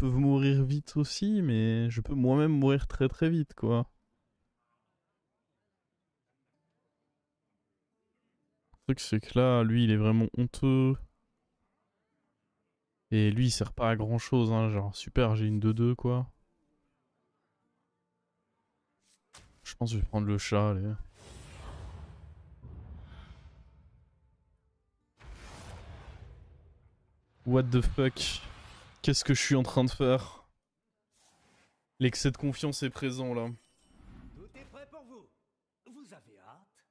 peuvent mourir vite aussi, mais je peux moi-même mourir très très vite, quoi. Le truc, c'est que là, lui, il est vraiment honteux. Et lui, il sert pas à grand chose, hein. Genre, super, j'ai une 2-2, quoi. Je pense que je vais prendre le chat, allez. What the fuck? Qu'est-ce que je suis en train de faire? L'excès de confiance est présent, là. Tout est prêt pour vous. Vous avez hâte?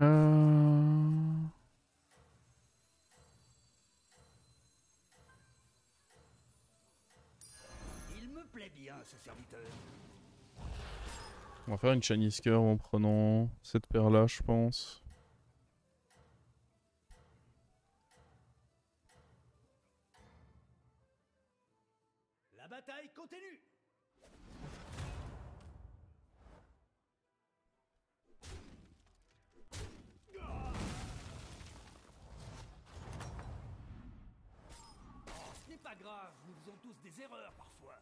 Euh... Il me plaît bien, ce serviteur. On va faire une Chinese Curve en prenant cette paire-là, je pense. La bataille continue. Ce n'est pas grave, nous faisons tous des erreurs parfois.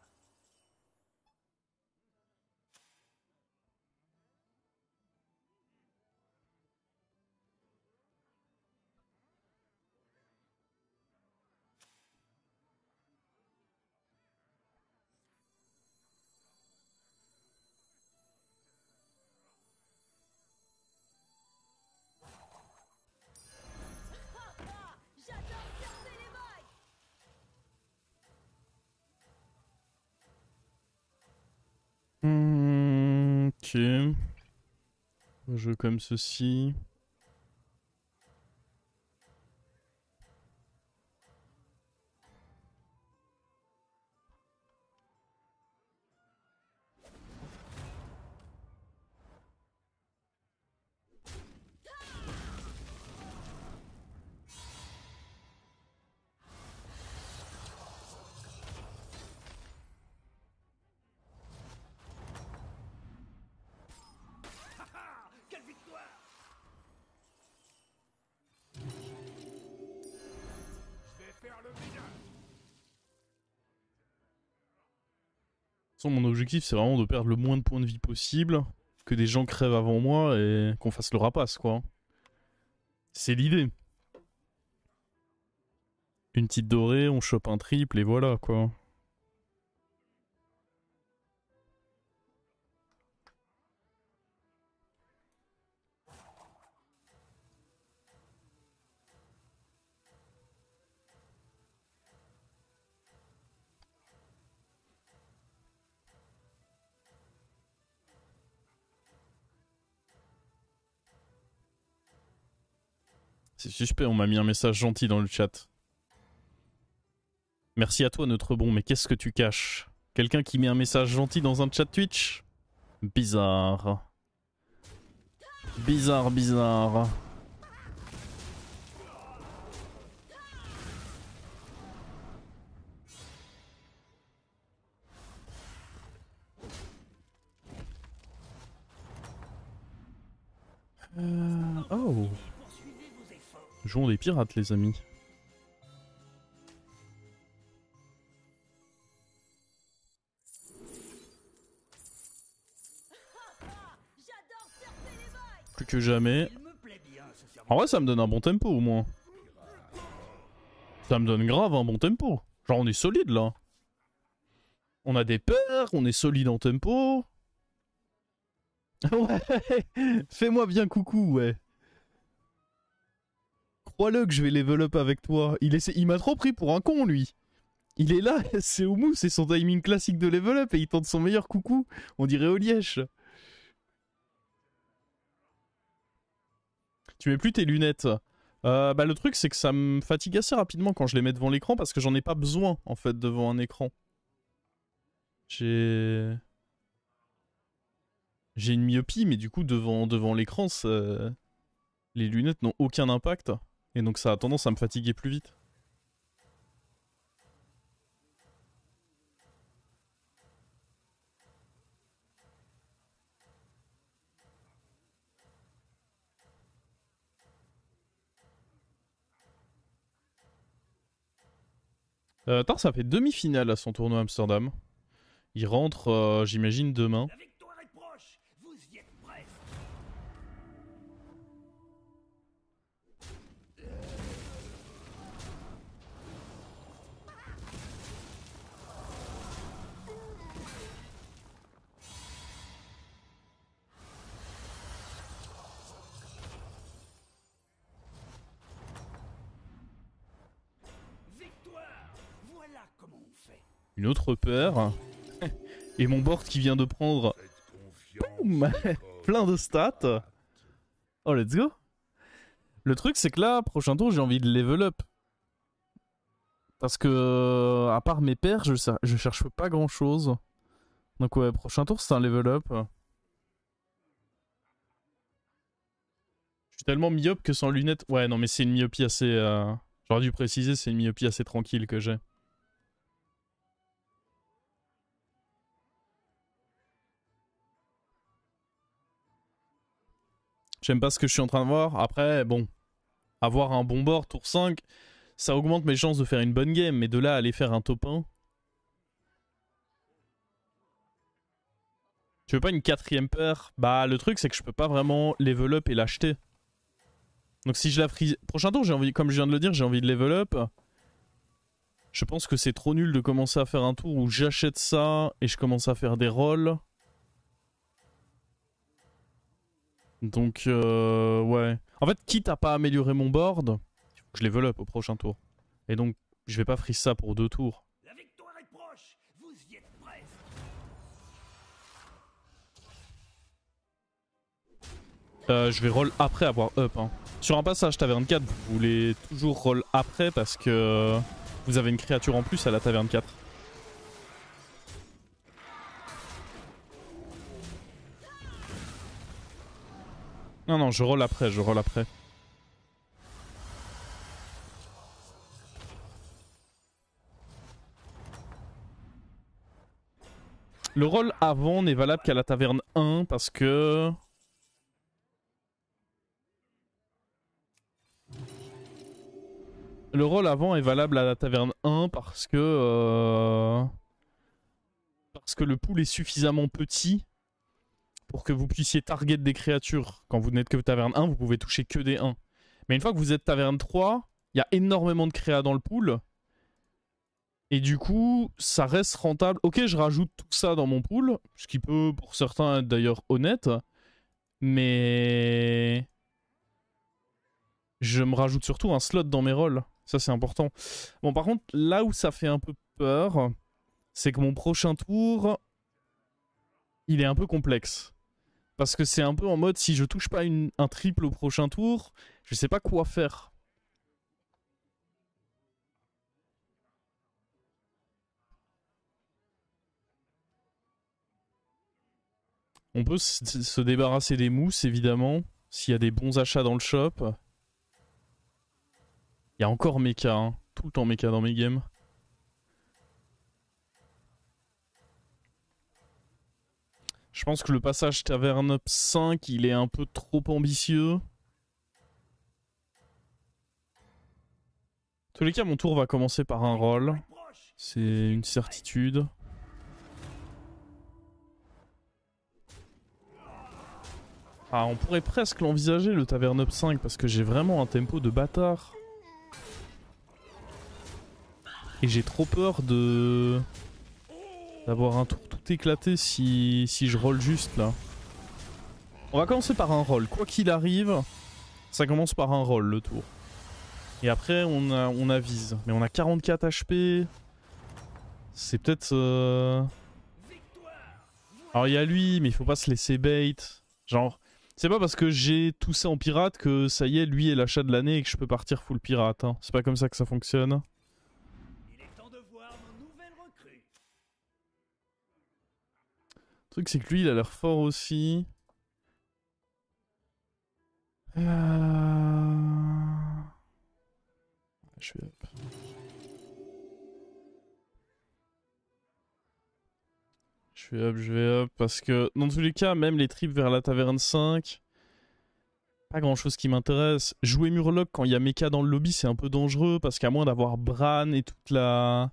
J'adore surfer les vagues. Ok. Un jeu comme ceci. Quelle victoire! Je vais faire le ménage. De toute façon, mon objectif, c'est vraiment de perdre le moins de points de vie possible, que des gens crèvent avant moi et qu'on fasse le rapace, quoi. C'est l'idée. Une petite dorée, on chope un triple et voilà, quoi. C'est suspect, on m'a mis un message gentil dans le chat. Merci à toi, notre bon, mais qu'est-ce que tu caches? Quelqu'un qui met un message gentil dans un chat Twitch? Bizarre. Bizarre, bizarre. Oh. Poursuivez vos efforts. Jouons des pirates, les amis. J'adore surfer les vagues. Plus que jamais. Il me plaît bien, ce serviteur. En vrai, ça me donne un bon tempo, au moins. Ça me donne grave un bon tempo. Genre, on est solide, là. On a des peurs, on est solide en tempo. Ouais, fais-moi bien coucou, ouais. Crois-le que je vais level up avec toi. Il m'a trop pris pour un con, lui. Il est là, c'est Oumu, c'est son timing classique de level up et il tente son meilleur coucou. On dirait Olièche. Tu mets plus tes lunettes. Bah le truc c'est que ça me fatigue assez rapidement quand je les mets devant l'écran parce que j'en ai pas besoin en fait devant un écran. J'ai une myopie mais du coup devant l'écran les lunettes n'ont aucun impact et donc ça a tendance à me fatiguer plus vite. Attends, ça fait demi-finale à son tournoi Amsterdam. Il rentre, j'imagine, demain. La victoire est proche. Vous y êtes presque. Victoire. Voilà comment on fait. Une autre paire. Et mon board qui vient de prendre boum, plein de stats. Oh, let's go. Le truc, c'est que là, prochain tour, j'ai envie de level up. Parce que, à part mes paires, je cherche pas grand chose. Donc, ouais, prochain tour, c'est un level up. Je suis tellement myope que sans lunettes. Ouais, non, mais c'est une myopie assez. J'aurais dû préciser, c'est une myopie assez tranquille que j'ai. J'aime pas ce que je suis en train de voir. Après, bon, avoir un bon board tour 5, ça augmente mes chances de faire une bonne game. Mais de là à aller faire un top 1. Tu veux pas une quatrième paire? Bah, le truc, c'est que je peux pas vraiment level up et l'acheter. Donc si je la frise... Prochain tour, j'ai envie, comme je viens de le dire, j'ai envie de level up. Je pense que c'est trop nul de commencer à faire un tour où j'achète ça et je commence à faire des rolls. Donc, ouais. En fait, quitte à pas améliorer mon board, il faut que je level up au prochain tour. Et donc, je vais pas freeze ça pour 2 tours. La victoire est proche. Vous y êtes presque. Je vais roll après avoir up. Hein. Sur un passage taverne 4, vous voulez toujours roll après parce que vous avez une créature en plus à la taverne 4. Non, non, je roll après, je roll après. Le roll avant n'est valable qu'à la taverne 1 parce que... Le roll avant est valable à la taverne 1 parce que le pool est suffisamment petit pour que vous puissiez target des créatures. Quand vous n'êtes que taverne 1, vous pouvez toucher que des 1. Mais une fois que vous êtes taverne 3, il y a énormément de créas dans le pool. Et du coup, ça reste rentable. Ok, je rajoute tout ça dans mon pool, ce qui peut pour certains être d'ailleurs honnête. Mais... je me rajoute surtout un slot dans mes rolls. Ça, c'est important. Bon, par contre, là où ça fait un peu peur, c'est que mon prochain tour, il est un peu complexe. Parce que c'est un peu en mode, si je touche pas un triple au prochain tour, je sais pas quoi faire. On peut se débarrasser des mousses, évidemment, s'il y a des bons achats dans le shop. Il y a encore mecha, hein. Tout le temps mecha dans mes games. Je pense que le passage taverne up 5, il est un peu trop ambitieux. En tous les cas, mon tour va commencer par un roll. C'est une certitude. Ah, on pourrait presque l'envisager, le taverne up 5, parce que j'ai vraiment un tempo de bâtard. Et j'ai trop peur d'avoir un tour tout éclaté si je roll juste là. On va commencer par un roll. Quoi qu'il arrive, ça commence par un roll le tour. Et après on avise. Mais on a 44 HP. C'est peut-être... Alors il y a lui, mais il faut pas se laisser bait. Genre, c'est pas parce que j'ai tout ça en pirate que ça y est, lui est l'achat de l'année et que je peux partir full pirate. Hein. C'est pas comme ça que ça fonctionne. Le truc c'est que lui il a l'air fort aussi. Je vais up. Je vais up parce que dans tous les cas, même les trips vers la taverne 5, pas grand chose qui m'intéresse. Jouer Murloc quand il y a mecha dans le lobby c'est un peu dangereux parce qu'à moins d'avoir Bran et toute la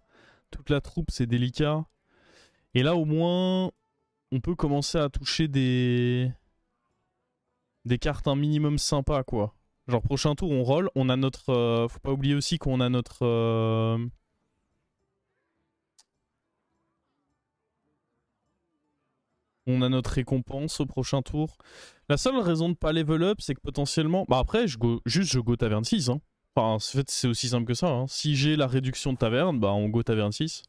toute la troupe, c'est délicat. Et là, au moins, on peut commencer à toucher des cartes un minimum sympa, quoi. Genre, prochain tour, on roll. On a notre... faut pas oublier aussi qu'on a notre... on a notre récompense au prochain tour. La seule raison de pas level up, c'est que potentiellement... Bah après, je go taverne 6. Hein. Enfin, en fait, c'est aussi simple que ça. Hein. Si j'ai la réduction de taverne, bah on go taverne 6.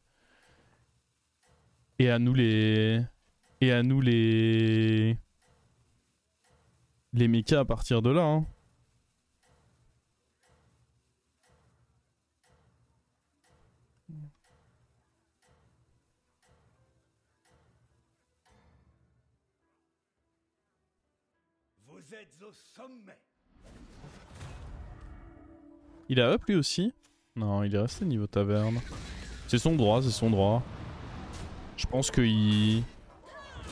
Et à nous les... Et à nous les... Les mechas à partir de là. Hein. Vous êtes au sommet. Il a up lui aussi? Non, il est resté niveau taverne. C'est son droit, c'est son droit. Je pense qu'il...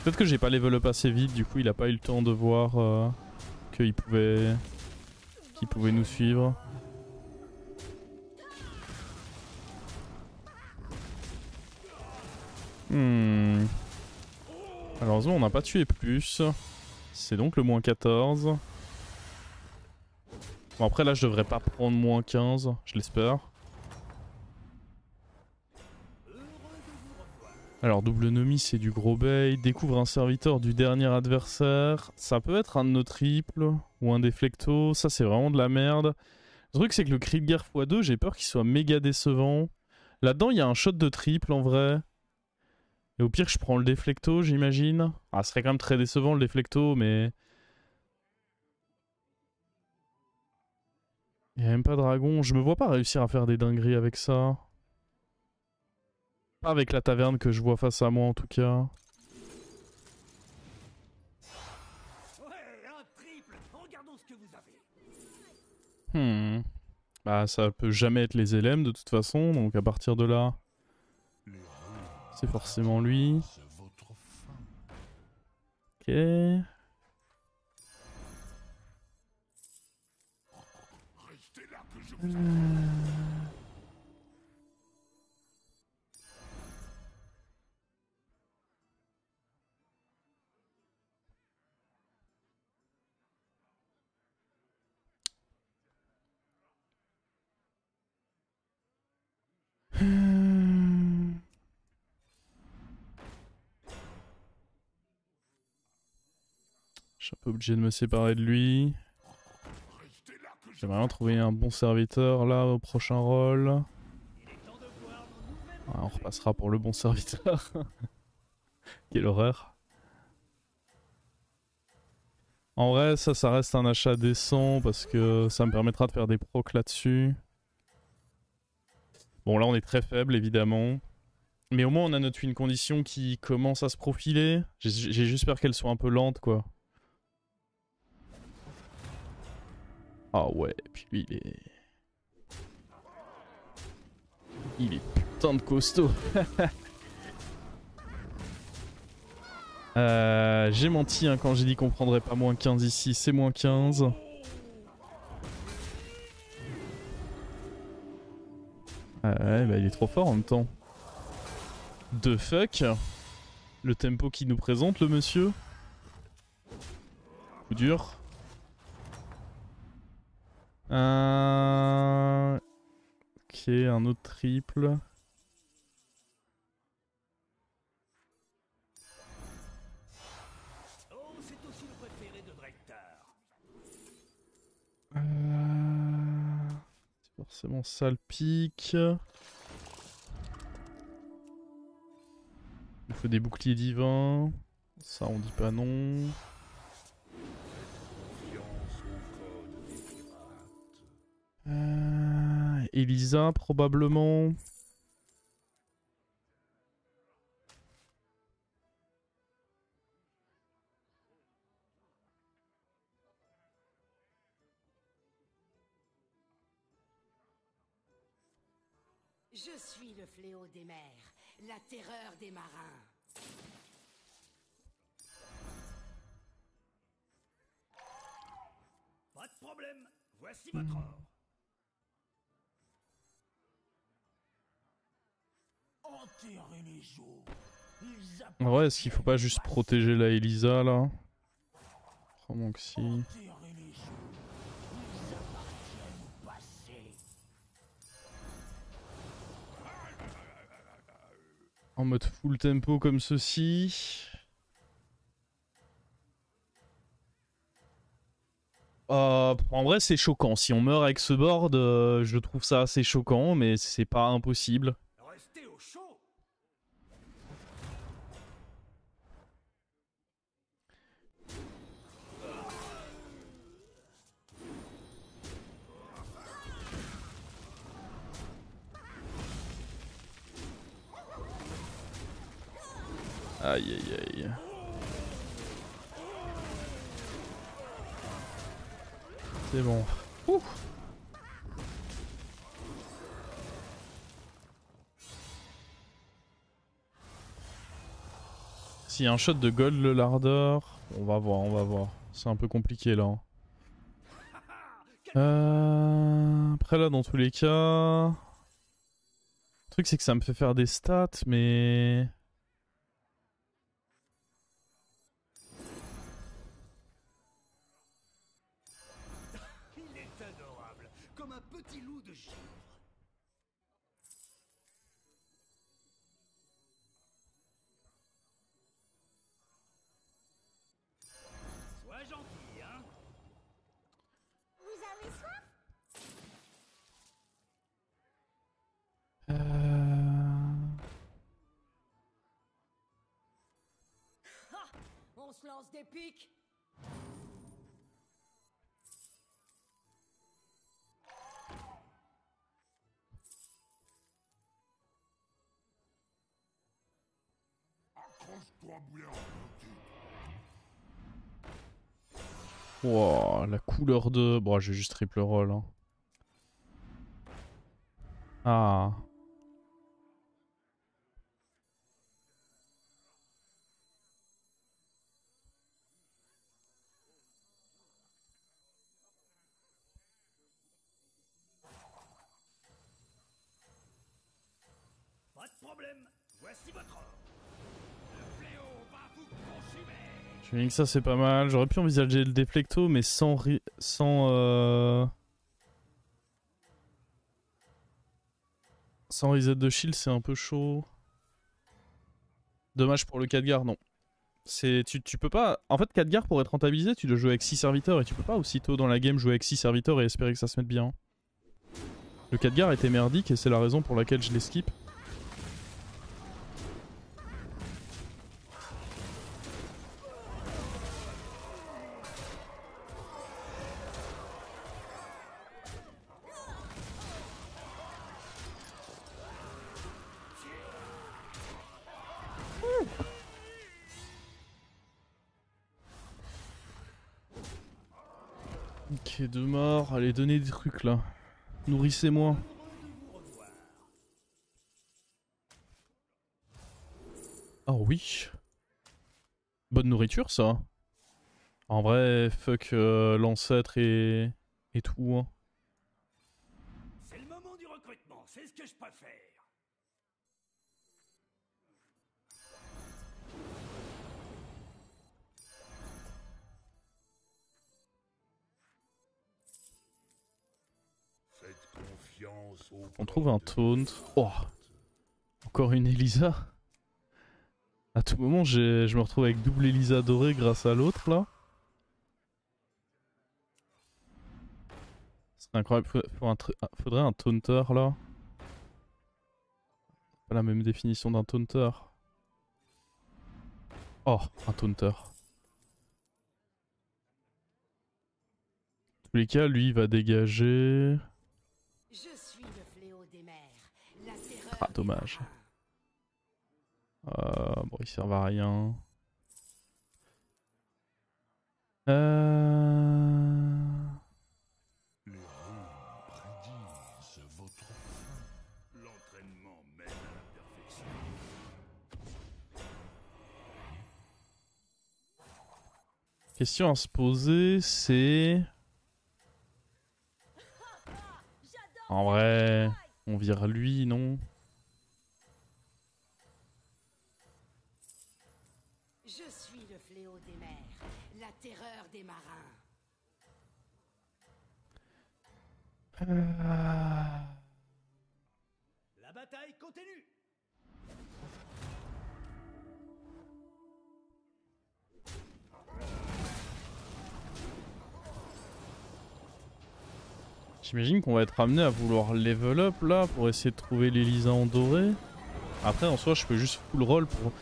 Peut-être que j'ai pas level up assez vite, du coup il a pas eu le temps de voir qu'il pouvait nous suivre. Malheureusement on n'a pas tué plus. C'est donc le moins 14. Bon après là je devrais pas prendre moins 15, je l'espère. Alors double nomi c'est du gros bait. Découvre un serviteur du dernier adversaire. Ça peut être un de nos triples ou un déflecto. Ça c'est vraiment de la merde. Le truc c'est que le cri de guerre x2 j'ai peur qu'il soit méga décevant. Là-dedans il y a un shot de triple en vrai. Et au pire je prends le déflecto j'imagine. Ah ce serait quand même très décevant le déflecto mais... Il n'y a même pas de dragon. Je me vois pas réussir à faire des dingueries avec ça. Pas avec la taverne que je vois face à moi en tout cas. Ouais, un triple. Regardons ce que vous avez. Bah ça peut jamais être les LM de toute façon. Donc à partir de là... C'est forcément lui. Ok. Je suis un peu obligé de me séparer de lui. J'aimerais bien trouver un bon serviteur là au prochain rôle. Ouais, on repassera pour le bon serviteur. Quelle horreur. En vrai, ça reste un achat décent parce que ça me permettra de faire des procs là-dessus. Bon, là on est très faible évidemment. Mais au moins on a notre win condition qui commence à se profiler. J'ai juste peur qu'elle soit un peu lente quoi. Ah ouais, et puis lui il est putain de costaud. J'ai menti hein, quand j'ai dit qu'on prendrait pas moins 15 ici, c'est moins 15. Ouais, bah il est trop fort en même temps. The fuck. Le tempo qu'il nous présente le monsieur. Coup dur. Ok, un autre triple. Oh, c'est aussi le préféré de Drektar. C'est forcément ça le pic. Il faut des boucliers divins. Ça on dit pas non. Elisa probablement. Je suis le fléau des mers, la terreur des marins. Pas de problème. Voici votre or. Ouais, est-ce qu'il faut pas juste protéger la Elisa là? Vraiment que si. En mode full tempo comme ceci. En vrai, c'est choquant. Si on meurt avec ce board, je trouve ça assez choquant, mais c'est pas impossible. Restez au chaud. Aïe aïe aïe. C'est bon. Ouh. S'il y a un shot de gold le lardeur, on va voir, on va voir. C'est un peu compliqué là. Après là, dans tous les cas, le truc c'est que ça me fait faire des stats, mais Il est adorable, comme un petit loup de givre. Sois gentil, hein. Vous avez soif? On se lance des pics. Wow, la couleur de... Bon, je vais juste triple roll. Hein. Ah. Pas de problème, voici votre ordre. Le fléau va vous consumer. Je me dis que ça c'est pas mal. J'aurais pu envisager le déflecto, mais sans reset de shield, c'est un peu chaud. Dommage pour le Khadgar, non. Tu peux pas... En fait, Khadgar, pour être rentabilisé, tu dois jouer avec 6 serviteurs et tu peux pas aussitôt dans la game jouer avec 6 serviteurs et espérer que ça se mette bien. Le Khadgar était merdique et c'est la raison pour laquelle je l'ai skip. Ok, 2 morts. Allez, donnez des trucs là. Nourrissez-moi. Oh oui. Bonne nourriture ça. En vrai, fuck l'ancêtre et tout. Hein. C'est le moment du recrutement, c'est ce que je préfère. Faites confiance au On trouve un taunt. Oh, encore une Elisa. À tout moment, je me retrouve avec double Elisa dorée grâce à l'autre là. C'est incroyable. Faudrait un taunter là. Pas la même définition d'un taunter. Oh, un taunter. Dans tous les cas, lui il va dégager. Je suis le fléau des mers. La terreur Ah, des dommage. marins. Bon, il sert à rien. Les runes prédisent votre fin. L'entraînement mène à la perfection. Question à se poser, c'est... J'adore En vrai, on vire lui, non? La bataille continue. J'imagine qu'on va être amené à vouloir level up là pour essayer de trouver l'Elisa en doré. Après en soi je peux juste full roll pour...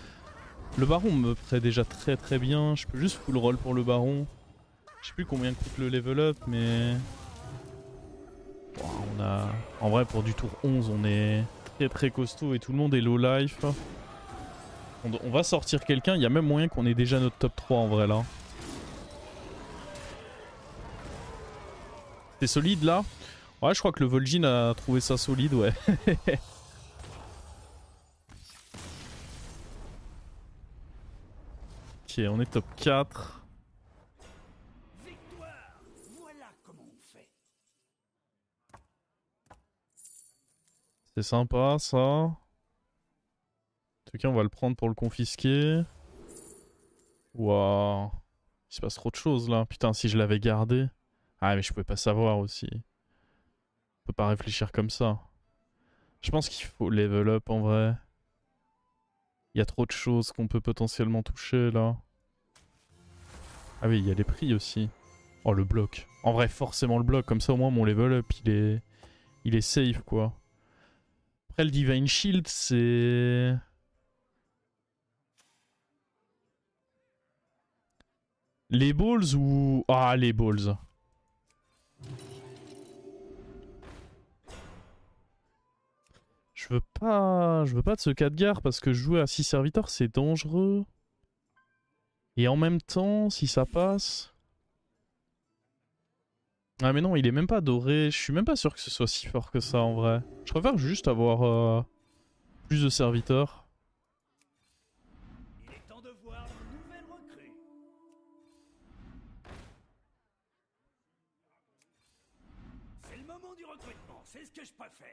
Le baron me ferait déjà très très bien, je peux juste full roll pour le baron. Je sais plus combien coûte le level up mais... Bon, on a... En vrai pour du tour 11 on est très très costaud et tout le monde est low life. On va sortir quelqu'un, il y a même moyen qu'on ait déjà notre top 3 en vrai là. C'est solide là? Ouais, je crois que le Vol'jin a trouvé ça solide, ouais. Ok, on est top 4. Victoire. Voilà comment on fait. C'est sympa ça. En tout cas, on va le prendre pour le confisquer. Waouh. Il se passe trop de choses là. Putain, si je l'avais gardé. Ah, mais je pouvais pas savoir aussi. On peut pas réfléchir comme ça. Je pense qu'il faut level up en vrai. Il y a trop de choses qu'on peut potentiellement toucher là. Ah oui, il y a les prix aussi. Oh, le bloc. En vrai, forcément le bloc. Comme ça, au moins, mon level up, il est safe, quoi. Après, le Divine Shield, c'est... Les balls ou... Ah, les balls. Je veux pas de ce 4 gare parce que jouer à 6 serviteurs, c'est dangereux. Et en même temps, si ça passe... Ah mais non, il est même pas doré. Je suis même pas sûr que ce soit si fort que ça en vrai. Je préfère juste avoir plus de serviteurs. Il est temps de voir nos nouvelles recrues. C'est le moment du recrutement, c'est ce que je préfère.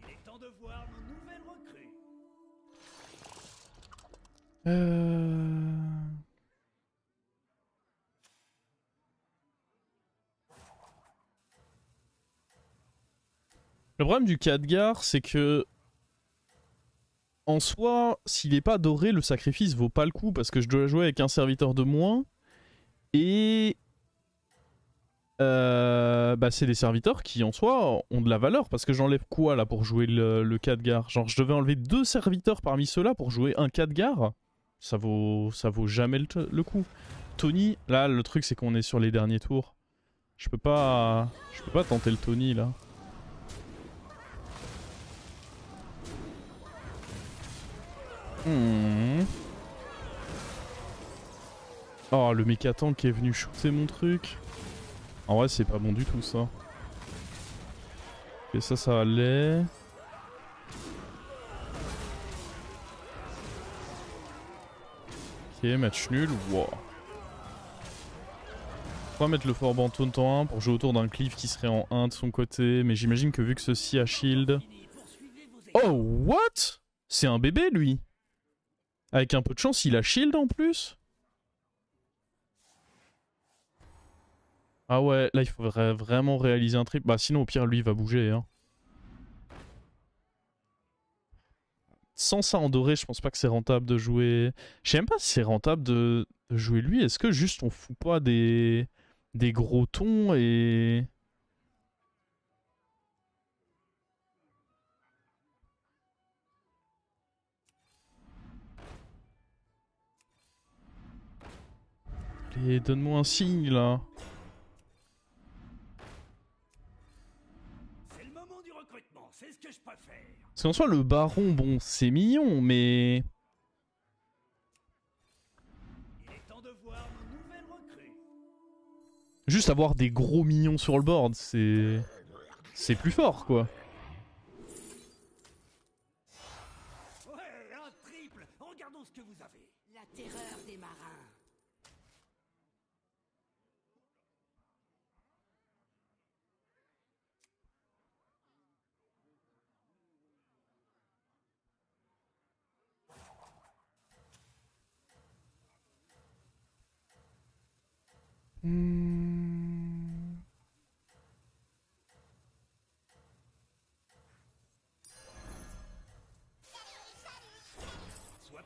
Il est temps de voir nos nouvelles recrues. Le problème du Khadgar, c'est que... En soi, s'il est pas doré, le sacrifice vaut pas le coup parce que je dois jouer avec un serviteur de moins. Et... bah c'est des serviteurs qui en soi ont de la valeur parce que j'enlève quoi là pour jouer le Khadgar? Genre je devais enlever 2 serviteurs parmi ceux-là pour jouer un Khadgar? Ça vaut jamais le coup. Tony, là le truc c'est qu'on est sur les derniers tours. Je peux pas tenter le Tony là. Oh le mécatank qui est venu shooter mon truc. En vrai c'est pas bon du tout ça. Et ça allait. Ok, match nul. Wow. On va mettre le Fort Banton en 1 pour jouer autour d'un Cleave qui serait en 1 de son côté. Mais j'imagine que vu que ceci a shield... Oh, what? C'est un bébé lui. Avec un peu de chance, il a shield en plus. Ah ouais, là il faudrait vraiment réaliser un trip. Bah sinon au pire lui il va bouger hein. Sans ça en doré, je pense pas que c'est rentable de jouer... Je sais même pas si c'est rentable de jouer lui. Est-ce que juste on fout pas des gros tons et... Allez, donne-moi un signe là. C'est le moment du recrutement, c'est ce que je préfère. Parce qu'en soi le baron, bon c'est mignon mais... Il est temps de voir nos nouvelles recrues. Juste avoir des gros mignons sur le board, c'est plus fort quoi. Ouais, un triple. Regardons ce que vous avez. La terreur des marins. Sois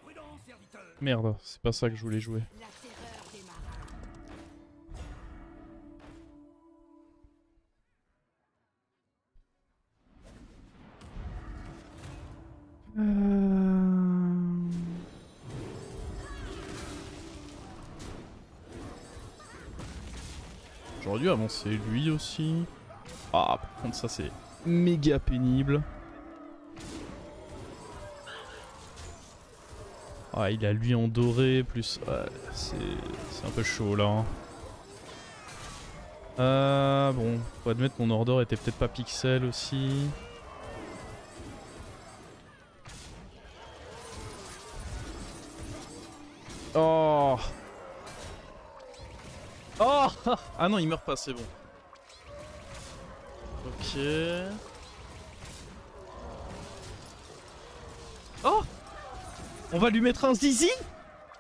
prudent, serviteur. Merde, c'est pas ça que je voulais jouer. La terreur des marins. J'aurais dû avancer lui aussi. Ah, par contre, ça c'est méga pénible. Ah, il a lui en doré, plus... Ouais, c'est un peu chaud là. Bon, faut admettre mon Ordor était peut-être pas pixel aussi. Oh. Oh. Ah non, il meurt pas, c'est bon. Ok. Oh. On va lui mettre un zizi.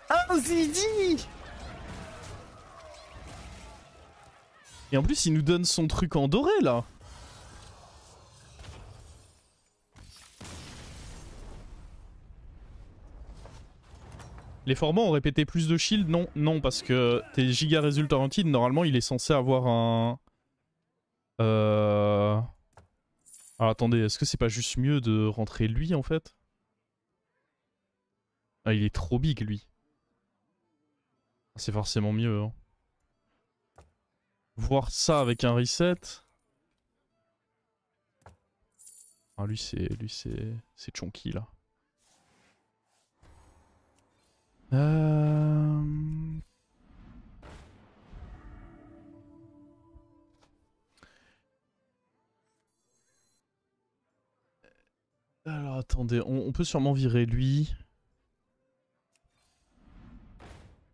Un zizi. Et en plus, il nous donne son truc en doré, là. Les formants ont répété plus de shield? Non, non, parce que tes giga résultats ranked, normalement, il est censé avoir un... Alors attendez, est-ce que c'est pas juste mieux de rentrer lui, en fait? Ah, il est trop big, lui. C'est forcément mieux, hein. Voir ça avec un reset. Ah, lui c'est chonky, là. Alors attendez, on peut sûrement virer lui.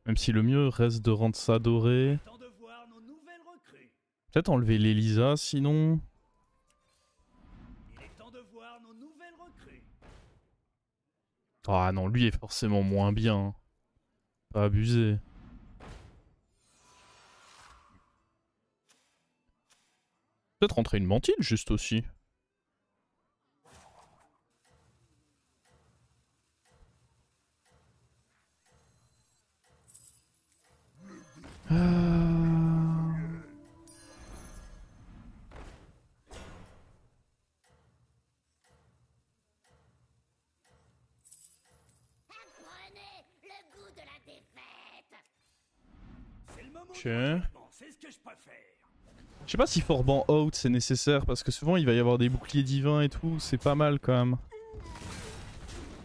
Même si le mieux reste de rendre ça doré. Temps de voir nos nouvelles recrues. Peut-être enlever l'Elisa sinon. Il est temps de voir nos nouvelles recrues. Ah non, lui est forcément moins bien. Pas abusé. Peut-être rentrer une mantille juste aussi. Apprenez le goût de la défaite. C'est le moment Ok. du recrutement, c'est ce que je préfère. Je sais pas si Forban out c'est nécessaire parce que souvent il va y avoir des boucliers divins et tout, c'est pas mal quand même.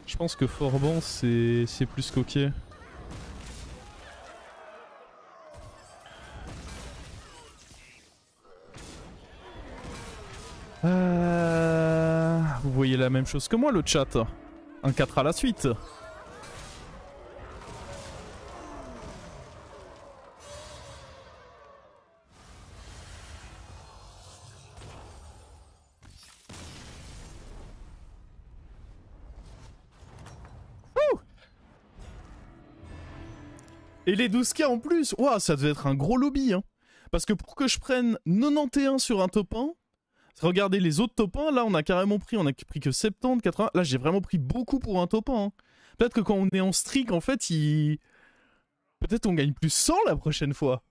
Je pense que Forban c'est plus qu'ok. Vous voyez la même chose que moi le chat. Un 4 à la suite. Et les 12K en plus. Ouah, ça devait être un gros lobby, hein. Parce que pour que je prenne 91 sur un top 1, regardez les autres top 1, là on a carrément pris, on a pris que 70, 80. Là j'ai vraiment pris beaucoup pour un top 1. Hein. Peut-être que quand on est en streak, en fait, peut-être on gagne plus 100 la prochaine fois.